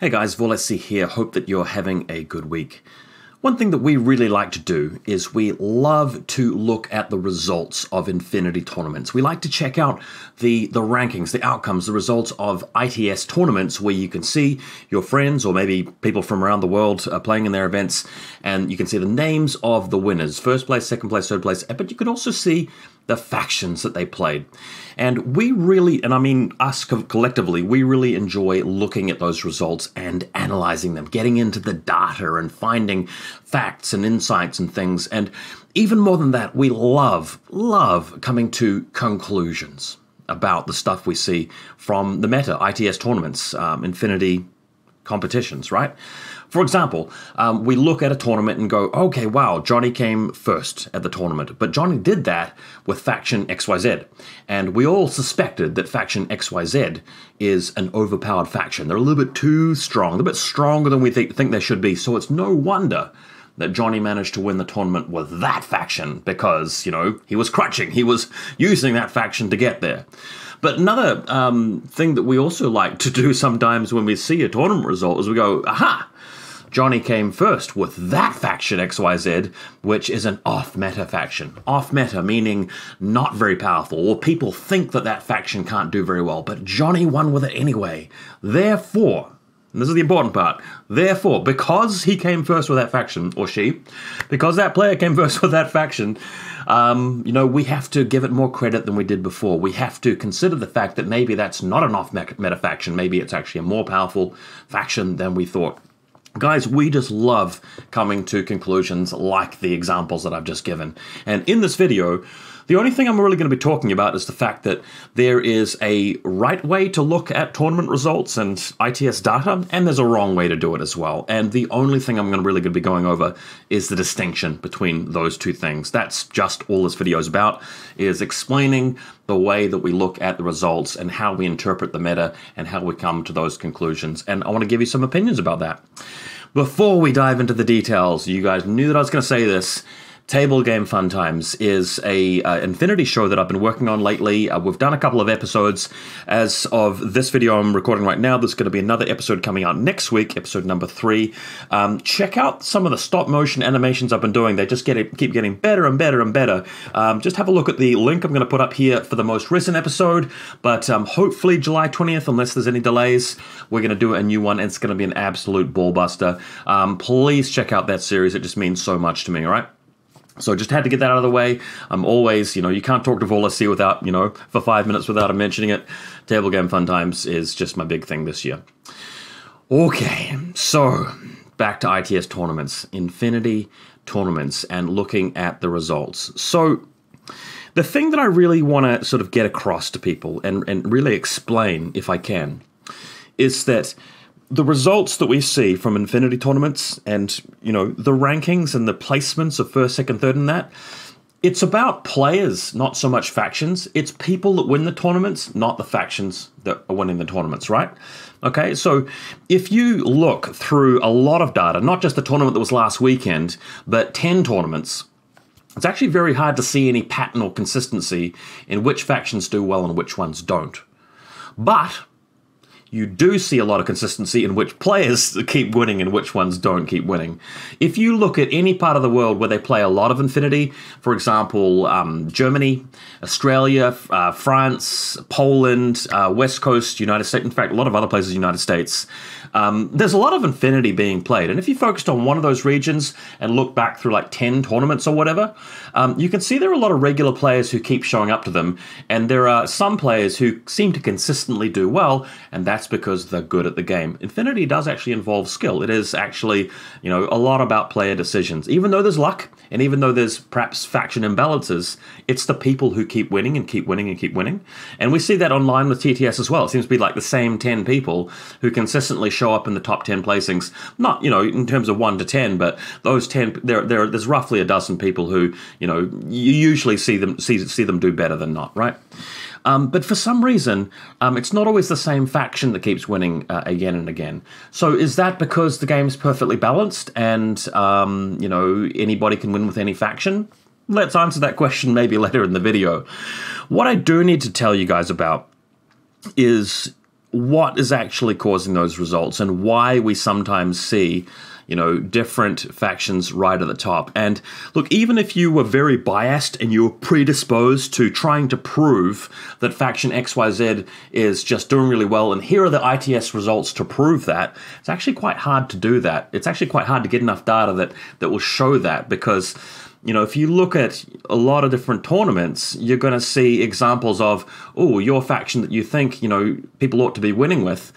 Hey guys, VaulSC here. Hope that you're having a good week. One thing that we really like to do is we love to look at the results of Infinity tournaments. We like to check out the rankings, the outcomes, the results of ITS tournaments where you can see your friends or maybe people from around the world playing in their events, and you can see the names of the winners, first place, second place, third place, but you can also see the factions that they played. And we really, and I mean us collectively, we really enjoy looking at those results and analyzing them, getting into the data and finding facts and insights and things. And even more than that, we love coming to conclusions about the stuff we see from the meta, ITS tournaments, Infinity competitions, right? For example, we look at a tournament and go, okay, wow, Johnny came first at the tournament, but Johnny did that with faction XYZ. And we all suspected that faction XYZ is an overpowered faction. They're a little bit too strong, a little bit stronger than we think they should be. So it's no wonder that Johnny managed to win the tournament with that faction because, you know, he was crutching. He was using that faction to get there. But another thing that we also like to do sometimes when we see a tournament result is we go, aha! Johnny came first with that faction XYZ, which is an off-meta faction. Off-meta meaning not very powerful, or people think that that faction can't do very well, but Johnny won with it anyway. Therefore, and this is the important part, therefore, because he came first with that faction, or she, because that player came first with that faction, you know, we have to give it more credit than we did before. We have to consider the fact that maybe that's not an off-meta faction, maybe it's actually a more powerful faction than we thought. Guys, we just love coming to conclusions like the examples that I've just given. And in this video, the only thing I'm really going to be talking about is the fact that there is a right way to look at tournament results and ITS data, and there's a wrong way to do it as well. And the only thing I'm really going to be going over is the distinction between those two things. That's just all this video is about, is explaining the way that we look at the results and how we interpret the meta and how we come to those conclusions. And I want to give you some opinions about that. Before we dive into the details, you guys knew that I was going to say this. Table Game Fun Times is a Infinity show that I've been working on lately. We've done a couple of episodes. As of this video I'm recording right now, there's going to be another episode coming out next week, episode number 3. Check out some of the stop motion animations I've been doing. They just keep getting better and better and better. Just have a look at the link I'm going to put up here for the most recent episode. But hopefully July 20th, unless there's any delays, we're going to do a new one, and it's going to be an absolute ball buster. Please check out that series. It just means so much to me, all right? So just had to get that out of the way. I'm always, you know, you can't talk to VaulSC without, you know, for 5 minutes without mentioning it. Table Game Fun Times is just my big thing this year. Okay, so back to ITS tournaments, Infinity tournaments, and looking at the results. So the thing that I really want to sort of get across to people and really explain, if I can, is that the results that we see from Infinity tournaments and, you know, the rankings and the placements of first, second, third and that, it's about players, not so much factions. It's people that win the tournaments, not the factions that are winning the tournaments, right? Okay, so if you look through a lot of data, not just the tournament that was last weekend, but 10 tournaments, it's actually very hard to see any pattern or consistency in which factions do well and which ones don't. But you do see a lot of consistency in which players keep winning and which ones don't keep winning. If you look at any part of the world where they play a lot of Infinity, for example, Germany, Australia, France, Poland, West Coast, United States, in fact, a lot of other places in the United States, there's a lot of Infinity being played. And if you focused on one of those regions and look back through like 10 tournaments or whatever, you can see there are a lot of regular players who keep showing up to them. And there are some players who seem to consistently do well, and that's because they're good at the game. Infinity does actually involve skill. It is actually, you know, a lot about player decisions. Even though there's luck, and even though there's perhaps faction imbalances, it's the people who keep winning and keep winning and keep winning. And we see that online with TTS as well. It seems to be like the same 10 people who consistently show up in the top 10 placings. Not, you know, in terms of 1 to 10, but those 10, there's roughly a dozen people who, you know, you usually see them do better than not, right? But for some reason, it's not always the same faction that keeps winning again and again. So is that because the game's perfectly balanced and, you know, anybody can win with any faction? Let's answer that question maybe later in the video. What I do need to tell you guys about is what is actually causing those results and why we sometimes see, different factions right at the top. And look, even if you were very biased and you were predisposed to trying to prove that faction XYZ is just doing really well, and here are the ITS results to prove that, it's actually quite hard to do that. It's actually quite hard to get enough data that will show that, because if you look at a lot of different tournaments, you're going to see examples of, your faction that you think, people ought to be winning with,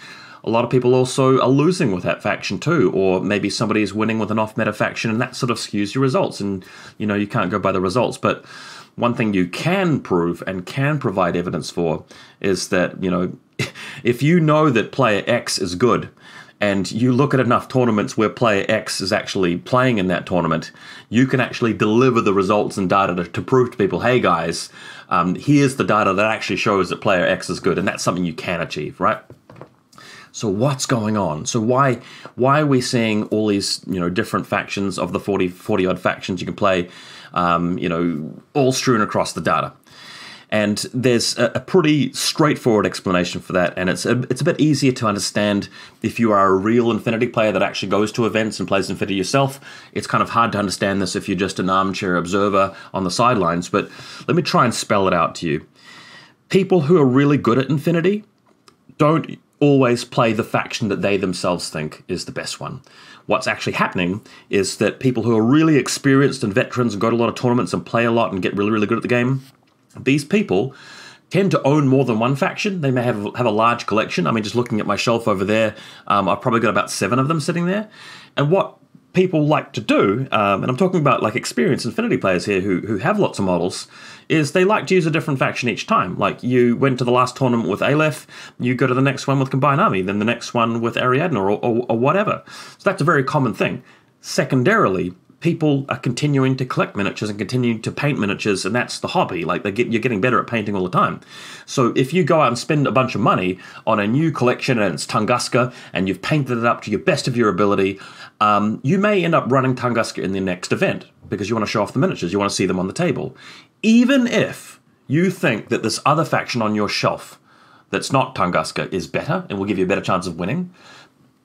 a lot of people also are losing with that faction too, or maybe somebody is winning with an off-meta faction, and that sort of skews your results, and, you can't go by the results. But one thing you can prove and can provide evidence for is that, if you know that player X is good, and you look at enough tournaments where player X is actually playing in that tournament, you can actually deliver the results and data to prove to people, hey guys, here's the data that actually shows that player X is good, and that's something you can achieve, right? So what's going on? So why are we seeing all these different factions of the 40 odd factions you can play, all strewn across the data? And there's a pretty straightforward explanation for that, and it's a bit easier to understand if you are a real Infinity player that actually goes to events and plays Infinity yourself. It's kind of hard to understand this if you're just an armchair observer on the sidelines, but let me try and spell it out to you. People who are really good at Infinity don't always play the faction that they themselves think is the best one. What's actually happening is that people who are really experienced and veterans and go to a lot of tournaments and play a lot and get really, really good at the game, these people tend to own more than one faction. They may have a large collection. I mean, just looking at my shelf over there, I've probably got about 7 of them sitting there. And what people like to do, and I'm talking about like experienced Infinity players here who have lots of models, is they like to use a different faction each time. Like, you went to the last tournament with Aleph, you go to the next one with Combined Army, then the next one with Ariadne or whatever. So that's a very common thing. Secondarily, people are continuing to collect miniatures and continuing to paint miniatures, and that's the hobby. Like, you're getting better at painting all the time. So if you go out and spend a bunch of money on a new collection and it's Tunguska, and you've painted it up to your best of your ability, you may end up running Tunguska in the next event because you want to show off the miniatures, you want to see them on the table. Even if you think that this other faction on your shelf that's not Tunguska is better and will give you a better chance of winning,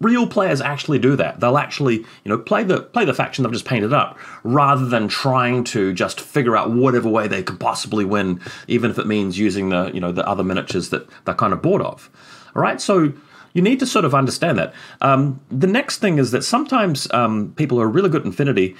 real players actually do that. They'll actually, play the faction they've just painted up, rather than trying to just figure out whatever way they could possibly win, even if it means using the, the other miniatures that they're kind of bored of. All right, so you need to sort of understand that. The next thing is that sometimes people who are really good at Infinity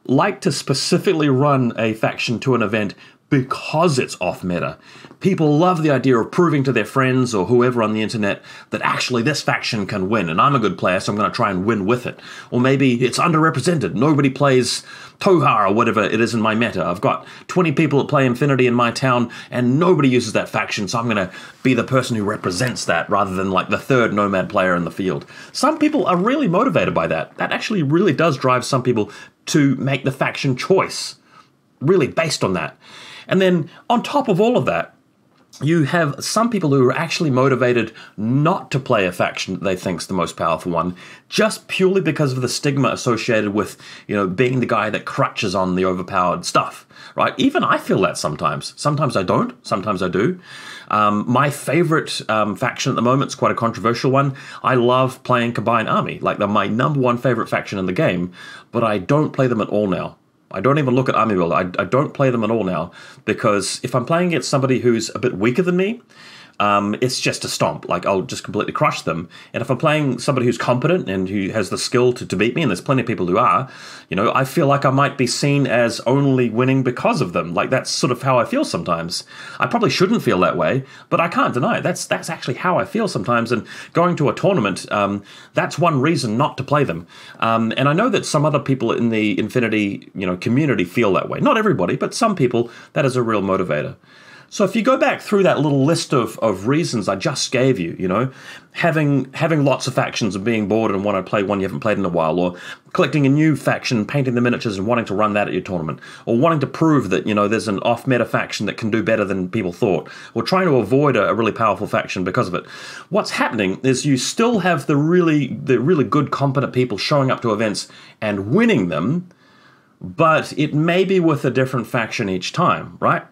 like to specifically run a faction to an event because it's off-meta. People love the idea of proving to their friends or whoever on the internet that actually this faction can win, and I'm a good player, so I'm going to try and win with it. Or maybe it's underrepresented. Nobody plays Tohar or whatever it is in my meta. I've got 20 people that play Infinity in my town, and nobody uses that faction, so I'm going to be the person who represents that rather than like the third Nomad player in the field. Some people are really motivated by that. That actually really does drive some people to make the faction choice, really based on that. And then on top of all of that, you have some people who are actually motivated not to play a faction that they think is the most powerful one, just purely because of the stigma associated with, being the guy that crutches on the overpowered stuff, right? Even I feel that sometimes. Sometimes I don't. Sometimes I do. My favorite faction at the moment is quite a controversial one. I love playing Combined Army. Like, they're my #1 favorite faction in the game, but I don't play them at all now. I don't even look at Army Builder. I don't play them at all now, because if I'm playing against somebody who's a bit weaker than me, it's just a stomp. Like, I'll just completely crush them. And if I'm playing somebody who's competent and who has the skill to beat me, and there's plenty of people who are, I feel like I might be seen as only winning because of them. Like, that's sort of how I feel sometimes. I probably shouldn't feel that way, but I can't deny it. That's actually how I feel sometimes. And going to a tournament, that's one reason not to play them. And I know that some other people in the Infinity, community feel that way. Not everybody, but some people, that is a real motivator. So if you go back through that little list of reasons I just gave you, having lots of factions and being bored and want to play one you haven't played in a while, or collecting a new faction, painting the miniatures and wanting to run that at your tournament, or wanting to prove that, there's an off-meta faction that can do better than people thought, or trying to avoid a really powerful faction because of it. What's happening is you still have the really good, competent people showing up to events and winning them, but it may be with a different faction each time, right?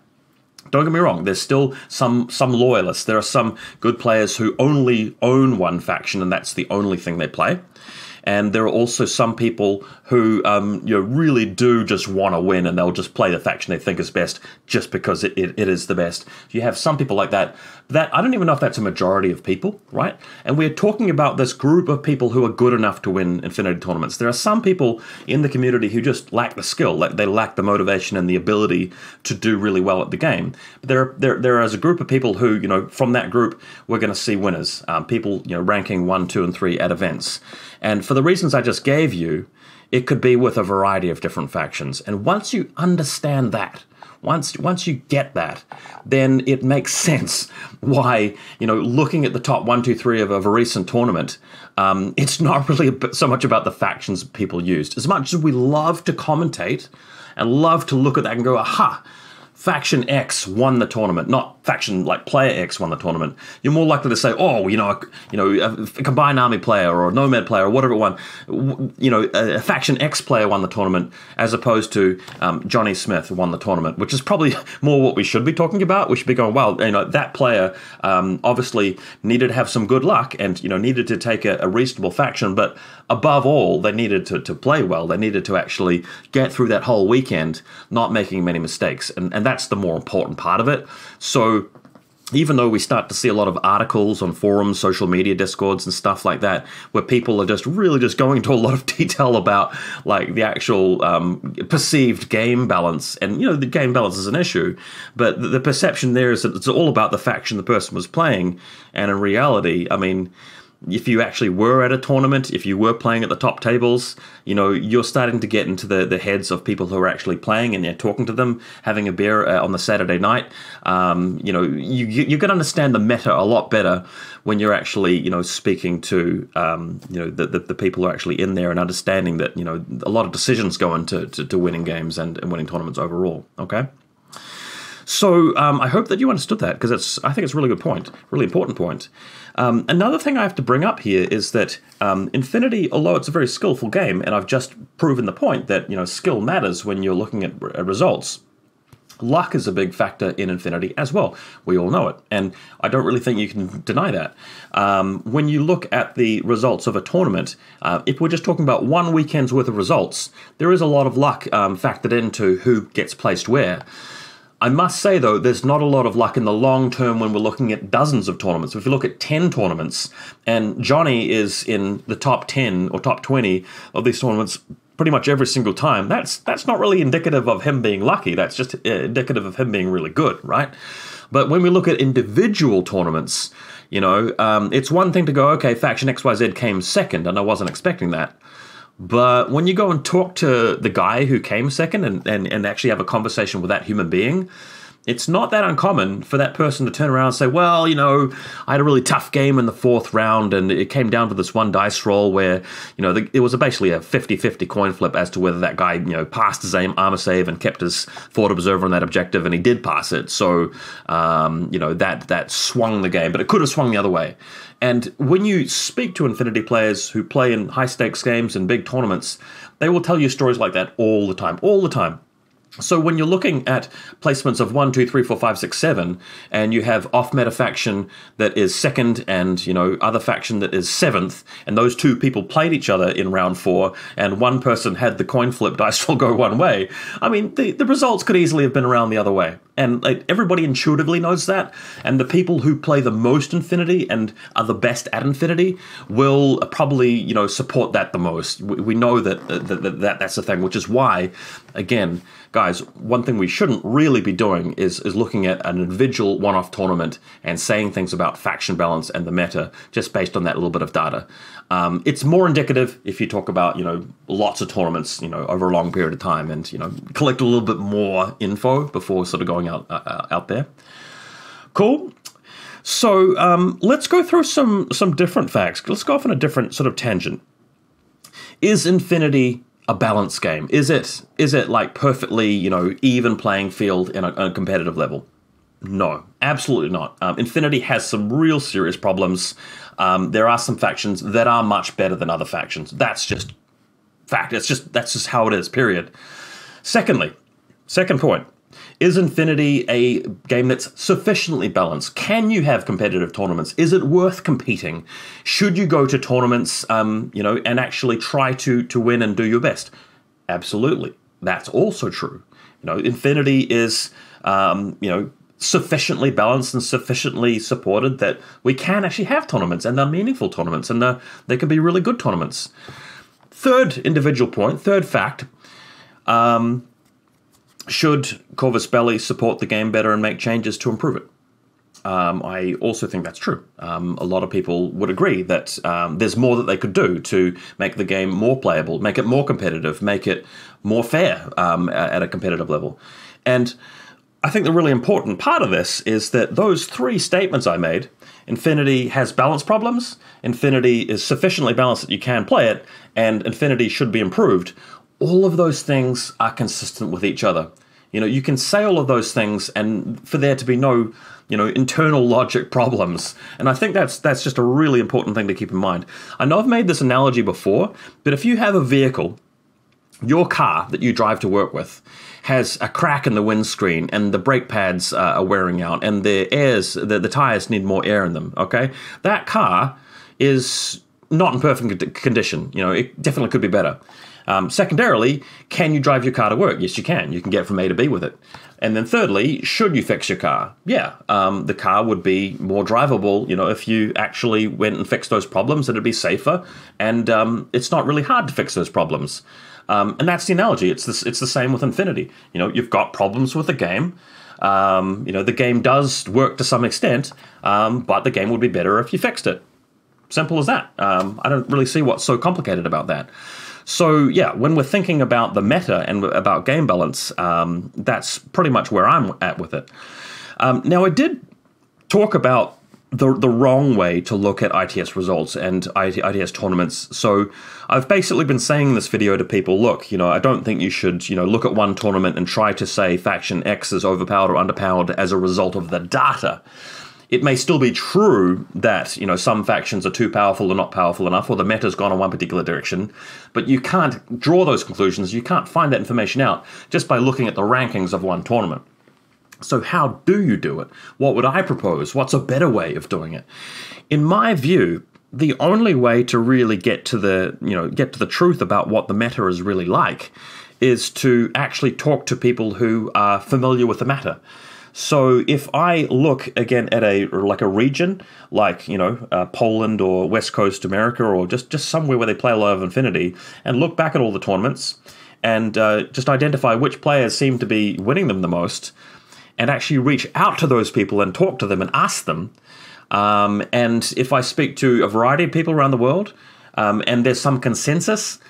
Don't get me wrong, there's still some loyalists. There are some good players who only own one faction and that's the only thing they play. And there are also some people who really do just want to win, and they'll just play the faction they think is best just because it is the best. You have some people like that. That I don't even know if that's a majority of people, right? And we're talking about this group of people who are good enough to win Infinity tournaments. There are some people in the community who just lack the skill, like they lack the motivation and the ability to do really well at the game. But there is a group of people who, from that group, we're going to see winners. People, ranking 1, 2, and 3 at events. And for the reasons I just gave you, it could be with a variety of different factions. And once you understand that, once you get that, then it makes sense why, looking at the top 1, 2, 3 of a recent tournament, it's not really so much about the factions people used. As much as we love to commentate and love to look at that and go, aha, Faction X won the tournament, not faction like player X won the tournament. You're more likely to say, oh, a combined army player or a nomad player or whatever it won. A Faction X player won the tournament as opposed to Johnny Smith won the tournament, which is probably more what we should be talking about. We should be going, well, that player obviously needed to have some good luck and needed to take a reasonable faction, but above all, they needed to play well. They needed to actually get through that whole weekend, not making many mistakes, and that's the more important part of it. So even though we start to see a lot of articles on forums, social media discords and stuff like that, where people are just really just going into a lot of detail about like the actual perceived game balance, and the game balance is an issue, but the perception there is that it's all about the faction the person was playing, and in reality, I mean, if you actually were at a tournament, if you were playing at the top tables, you're starting to get into the heads of people who are actually playing, and you're talking to them, having a beer on the Saturday night. You're going to understand the meta a lot better when you're actually, speaking to, the people who are actually in there and understanding that, a lot of decisions go into winning games and winning tournaments overall. Okay. So I hope that you understood that, because I think it's a really good point, really important point. Another thing I have to bring up here is that Infinity, although it's a very skillful game, and I've just proven the point that skill matters when you're looking at results, luck is a big factor in Infinity as well. We all know it, and I don't really think you can deny that. When you look at the results of a tournament, if we're just talking about one weekend's worth of results, there is a lot of luck factored into who gets placed where. I must say, though, there's not a lot of luck in the long term when we're looking at dozens of tournaments. If you look at 10 tournaments, and Johnny is in the top 10 or top 20 of these tournaments pretty much every single time, that's not really indicative of him being lucky. That's just indicative of him being really good, right? But when we look at individual tournaments, it's one thing to go, okay, Faction XYZ came second, and I wasn't expecting that. But when you go and talk to the guy who came second and actually have a conversation with that human being, it's not that uncommon for that person to turn around and say, well, I had a really tough game in the 4th round, and it came down to this one dice roll where, it was basically a 50-50 coin flip as to whether that guy, passed his armor save and kept his forward observer on that objective, and he did pass it. So, that swung the game, but it could have swung the other way. And when you speak to Infinity players who play in high-stakes games and big tournaments, they will tell you stories like that all the time. So when you're looking at placements of 1, 2, 3, 4, 5, 6, 7, and you have off-meta faction that is second and, other faction that is 7th, and those two people played each other in round 4, and one person had the coin flip dice roll go one way, I mean, the results could easily have been around the other way. And everybody intuitively knows that, and the people who play the most Infinity and are the best at Infinity will probably, support that the most. We know that's the thing, which is why, again, guys, one thing we shouldn't really be doing is looking at an individual one-off tournament and saying things about faction balance and the meta just based on that little bit of data. It's more indicative if you talk about, lots of tournaments, over a long period of time and, collect a little bit more info before sort of going out there. Cool. So let's go through some different facts. Let's go off on a different sort of tangent. Is Infinity a balanced game? Is it like perfectly, even playing field in a competitive level? No, absolutely not. Infinity has some real serious problems. There are some factions that are much better than other factions. That's fact. That's just how it is, period. Second point, Is Infinity a game that's sufficiently balanced? Can you have competitive tournaments? Is it worth competing? Should you go to tournaments, and actually try to win and do your best? Absolutely. That's also true. Infinity is, sufficiently balanced and sufficiently supported that we can actually have tournaments, and they're meaningful tournaments, and they can be really good tournaments. Third individual point, third fact, should Corvus Belli support the game better and make changes to improve it? I also think that's true. A lot of people would agree that there's more that they could do to make the game more playable, make it more competitive, make it more fair at a competitive level. And I think the really important part of this is that those three statements I made, Infinity has balance problems, Infinity is sufficiently balanced that you can play it, and Infinity should be improved, all of those things are consistent with each other. You can say all of those things and for there to be no, internal logic problems. And I think that's just a really important thing to keep in mind. I know I've made this analogy before, but if you have a vehicle, your car that you drive to work with has a crack in the windscreen and the brake pads are wearing out and the tires need more air in them, okay? That car is not in perfect condition. It definitely could be better. Secondarily, can you drive your car to work? Yes, you can. You can get from A to B with it. And then thirdly, should you fix your car? Yeah, the car would be more drivable, if you actually went and fixed those problems, it'd be safer. And it's not really hard to fix those problems. And that's the analogy. It's the same with Infinity. You've got problems with the game. The game does work to some extent, but the game would be better if you fixed it. Simple as that. I don't really see what's so complicated about that. So, yeah, when we're thinking about the meta and about game balance, that's pretty much where I'm at with it. Now, I did talk about the wrong way to look at ITS results and ITS tournaments. So I've basically been saying in this video to people, look, I don't think you should, look at one tournament and try to say faction X is overpowered or underpowered as a result of the data. It may still be true that, some factions are too powerful or not powerful enough, or the meta's gone in one particular direction, but you can't draw those conclusions, you can't find that information out just by looking at the rankings of one tournament. So how do you do it? What would I propose? What's a better way of doing it? In my view, the only way to really get to the truth about what the meta is really like is to actually talk to people who are familiar with the meta. So if I look again at a region like Poland or West Coast America or just somewhere where they play a lot of Infinity and look back at all the tournaments and just identify which players seem to be winning them the most and actually reach out to those people and talk to them and ask them. And if I speak to a variety of people around the world and there's some consensus,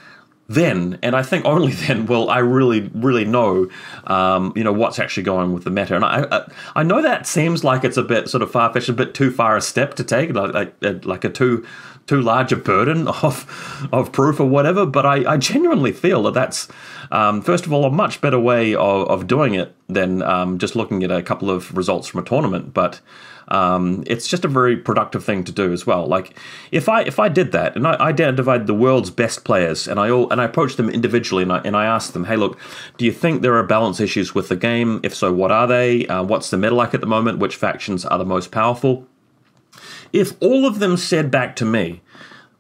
then, and I think only then, will I really, really know, what's actually going on with the meta. And I know that seems like it's a bit sort of far-fetched, a bit too far a step to take, like a too large a burden of proof or whatever. But I genuinely feel that that's, first of all, a much better way of doing it than just looking at a couple of results from a tournament. But it's just a very productive thing to do as well. Like if I did that and I identified the world's best players and I approached them individually and I asked them, hey, look, do you think there are balance issues with the game? If so, what are they? What's the meta like at the moment? Which factions are the most powerful? If all of them said back to me,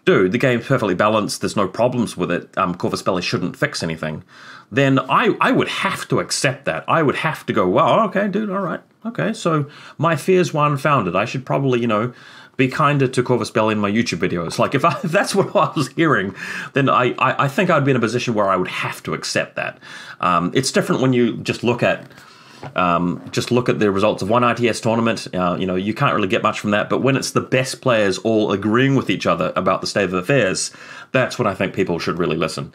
dude, the game's perfectly balanced, there's no problems with it, Corvus Belli shouldn't fix anything, then I would have to accept that. I would have to go, well, okay, dude, all right. Okay, so my fears were unfounded. I should probably, be kinder to Corvus Belli in my YouTube videos. Like, if that's what I was hearing, then I think I'd be in a position where I would have to accept that. It's different when you just look at the results of one ITS tournament. You can't really get much from that. But when it's the best players all agreeing with each other about the state of affairs, that's when I think people should really listen.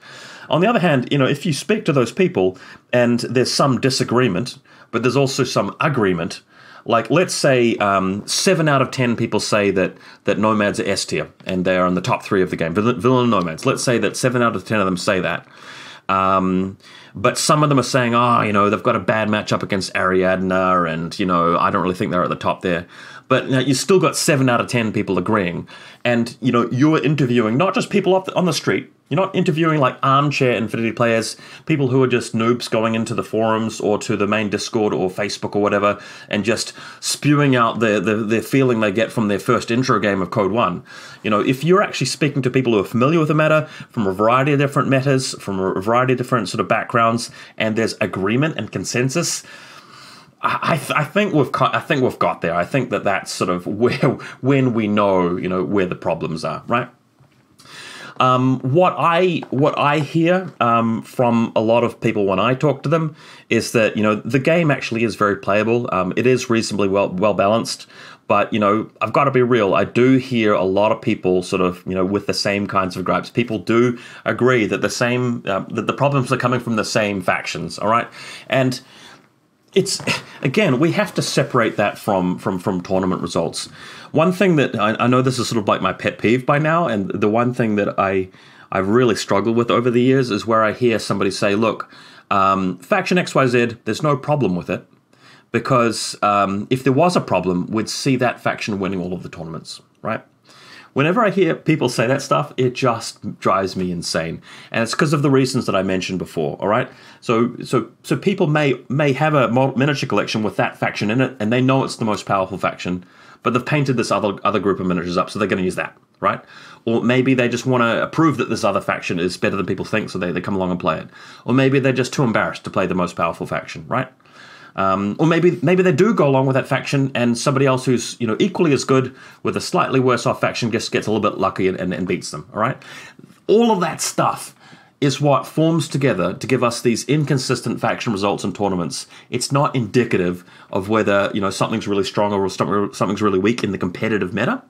On the other hand, if you speak to those people and there's some disagreement, but there's also some agreement, like let's say 7 out of 10 people say that Nomads are S tier and they are in the top 3 of the game, Villain Nomads. Let's say that 7 out of 10 of them say that. But some of them are saying, they've got a bad matchup against Ariadna and, I don't really think they're at the top there. But you still got 7 out of 10 people agreeing. And, you're interviewing not just people on the street, You're not interviewing like armchair Infinity players, people who are just noobs going into the forums or to the main Discord or Facebook or whatever and just spewing out the feeling they get from their first intro game of Code 1. You know, if you're actually speaking to people who are familiar with the meta from a variety of different metas, from a variety of different sort of backgrounds, and there's agreement and consensus, I think we've got there. I think that's sort of when we know, you know, where the problems are, right? What I hear from a lot of people when I talk to them is that, you know, the game actually is very playable. It is reasonably well balanced, but, you know, I've got to be real. I do hear a lot of people sort of, you know, with the same kinds of gripes. People do agree that that the problems are coming from the same factions. All right, and it's, again, we have to separate that from tournament results. One thing that I know, this is sort of like my pet peeve by now, and the one thing that I've really struggled with over the years is where I hear somebody say, look, faction XYZ, there's no problem with it, because if there was a problem, we'd see that faction winning all of the tournaments, right? Whenever I hear people say that stuff, it just drives me insane. And it's because of the reasons that I mentioned before, all right? So people may have a miniature collection with that faction in it, and they know it's the most powerful faction, but they've painted this other group of miniatures up, so they're going to use that, right? Or maybe they just want to prove that this other faction is better than people think, so they come along and play it. Or maybe they're just too embarrassed to play the most powerful faction, right? Or maybe they do go along with that faction, and somebody else who's, you know, equally as good with a slightly worse off faction gets a little bit lucky and beats them. All right, all of that stuff is what forms together to give us these inconsistent faction results in tournaments. It's not indicative of whether, you know, something's really strong or something's really weak in the competitive meta.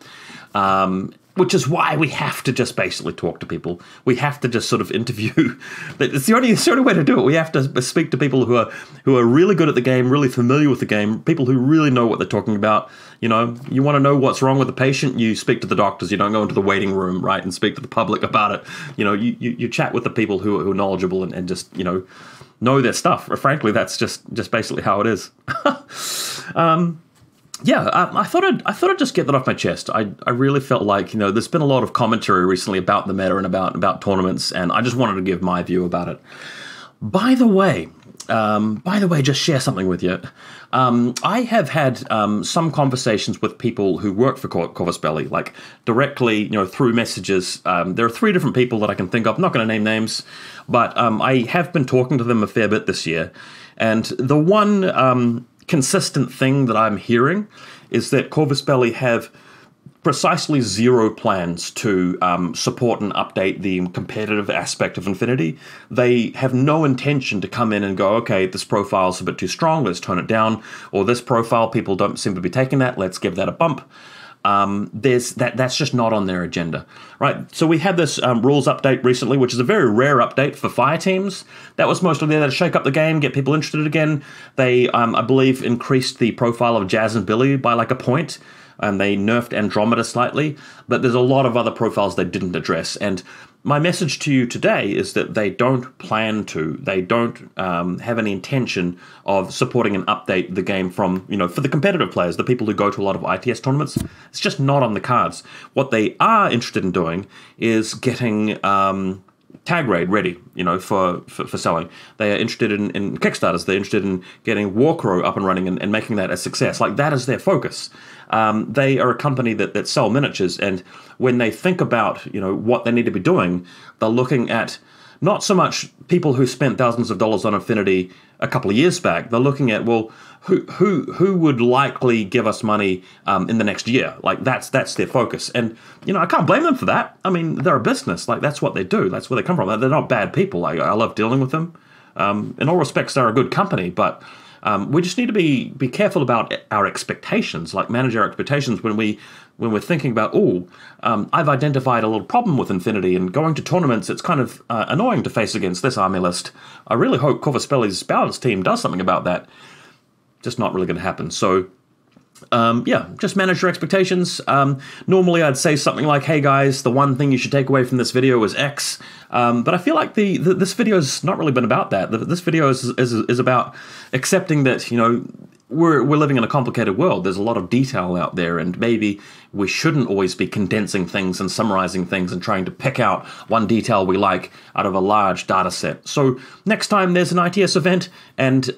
Which is why we have to just basically talk to people. We have to just sort of interview. It's the only way to do it. We have to speak to people who are really good at the game, really familiar with the game, people who really know what they're talking about. You know, you want to know what's wrong with the patient, you speak to the doctors. You don't go into the waiting room, right, and speak to the public about it. You know, you chat with the people who are knowledgeable and just, you know their stuff. Frankly, that's just basically how it is. Yeah, I thought I'd just get that off my chest. I really felt like, you know, there's been a lot of commentary recently about the meta and about tournaments, and I just wanted to give my view about it. By the way, just share something with you. I have had some conversations with people who work for Corvus Belli, like directly, you know, through messages. There are 3 different people that I can think of. I'm not going to name names, but I have been talking to them a fair bit this year, and the one consistent thing that I'm hearing is that Corvus Belli have precisely 0 plans to support and update the competitive aspect of Infinity. They have no intention to come in and go, okay, this profile's a bit too strong, let's tone it down, or this profile, people don't seem to be taking that, let's give that a bump. That's just not on their agenda, right? So we had this rules update recently, which is a very rare update for fire teams. That was mostly there to shake up the game, get people interested again. They, I believe, increased the profile of Jazz and Billy by like a point, and they nerfed Andromeda slightly, but there's a lot of other profiles they didn't address. And my message to you today is that they don't plan to, they don't have any intention of supporting and update the game from, you know, for the competitive players, the people who go to a lot of ITS tournaments. It's just not on the cards. What they are interested in doing is getting Tag Raid ready, you know, for selling. They are interested in Kickstarters. They're interested in getting Warcrow up and running and making that a success. Like, that is their focus. They are a company that sell miniatures, and when they think about, you know, what they need to be doing, they're looking at not so much people who spent thousands of dollars on Infinity a couple of years back. They're looking at, well, who would likely give us money in the next year? Like, that's their focus. And, you know, I can't blame them for that. I mean, they're a business. Like, that's what they do. That's where they come from. They're not bad people. I love dealing with them. In all respects, they're a good company, but we just need to be careful about our expectations, like manage our expectations when we're thinking about, I've identified a little problem with Infinity, and going to tournaments, it's kind of annoying to face against this army list. I really hope Corvus Belli's balance team does something about that. Just not really going to happen. So, yeah, just manage your expectations. Normally I'd say something like, hey guys, the one thing you should take away from this video is X. But I feel like this video's not really been about that. This video is about accepting that, you know, we're living in a complicated world. There's a lot of detail out there, and maybe we shouldn't always be condensing things and summarizing things and trying to pick out one detail we like out of a large data set. So next time there's an ITS event and,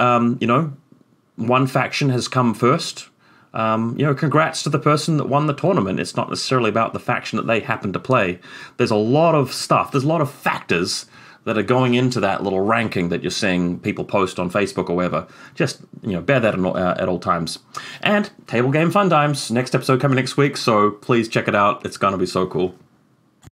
one faction has come first, congrats to the person that won the tournament. It's not necessarily about the faction that they happen to play. There's a lot of stuff. There's a lot of factors that are going into that little ranking that you're seeing people post on Facebook or wherever. Just, bear that at all times. And Table Game Fun Times, next episode coming next week, so please check it out. It's going to be so cool.